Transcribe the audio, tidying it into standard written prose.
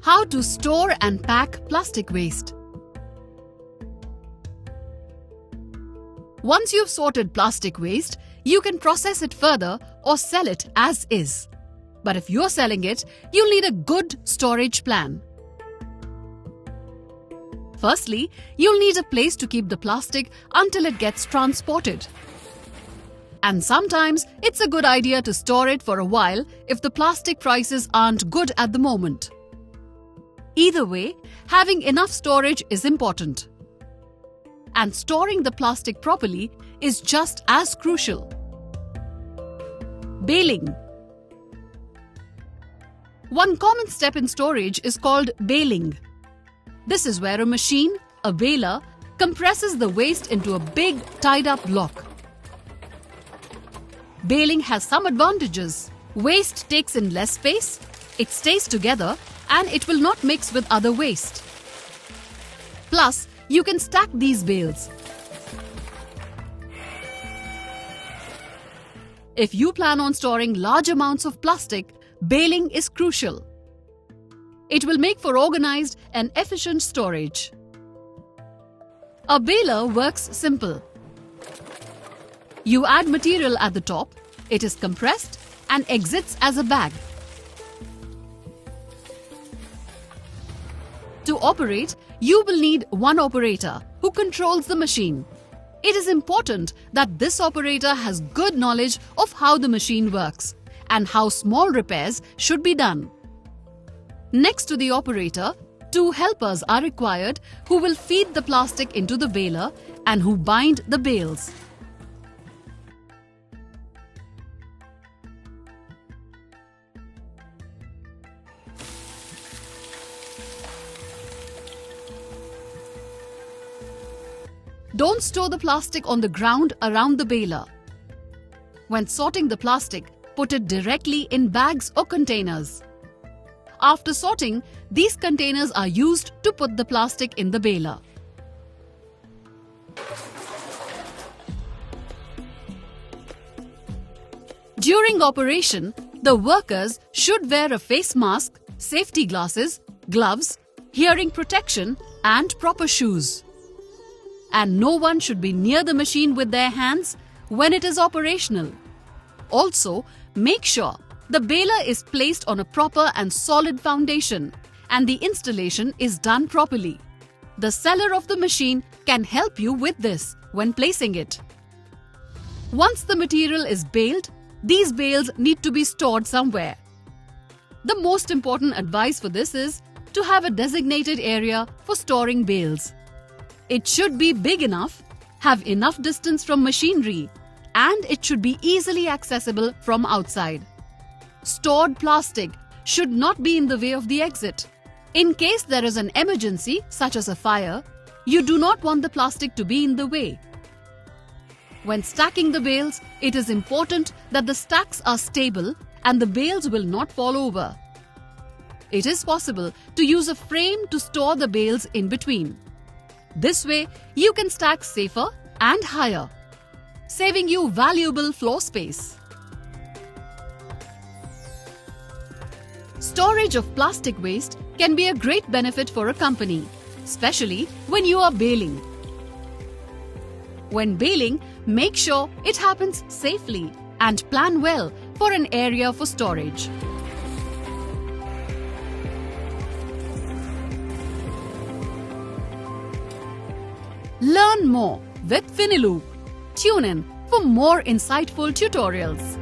How to store and pack plastic waste. Once you've sorted plastic waste, you can process it further or sell it as is. But if you're selling it, you'll need a good storage plan. Firstly, you'll need a place to keep the plastic until it gets transported. And sometimes it's a good idea to store it for a while if the plastic prices aren't good at the moment. Either way, having enough storage is important. And storing the plastic properly is just as crucial. Baling. One common step in storage is called baling. This is where a machine, a baler, compresses the waste into a big tied-up block. Baling has some advantages. Waste takes in less space, it stays together, and it will not mix with other waste. Plus, you can stack these bales. If you plan on storing large amounts of plastic, baling is crucial. It will make for organized and efficient storage. A baler works simple. You add material at the top, it is compressed and exits as a bag. To operate, you will need one operator who controls the machine. It is important that this operator has good knowledge of how the machine works and how small repairs should be done. Next to the operator, two helpers are required who will feed the plastic into the baler and who bind the bales. Don't store the plastic on the ground around the baler. When sorting the plastic, put it directly in bags or containers. After sorting, these containers are used to put the plastic in the baler. During operation, the workers should wear a face mask, safety glasses, gloves, hearing protection, and proper shoes. And no one should be near the machine with their hands when it is operational. Also, make sure the baler is placed on a proper and solid foundation and the installation is done properly. The seller of the machine can help you with this when placing it. Once the material is baled, these bales need to be stored somewhere. The most important advice for this is to have a designated area for storing bales. It should be big enough, have enough distance from machinery, and it should be easily accessible from outside. Stored plastic should not be in the way of the exit. In case there is an emergency, such as a fire, you do not want the plastic to be in the way. When stacking the bales, it is important that the stacks are stable and the bales will not fall over. It is possible to use a frame to store the bales in between. This way, you can stack safer and higher, saving you valuable floor space. Storage of plastic waste can be a great benefit for a company, especially when you are baling. When baling, make sure it happens safely and plan well for an area for storage. Learn more with Finiloop. Tune in for more insightful tutorials.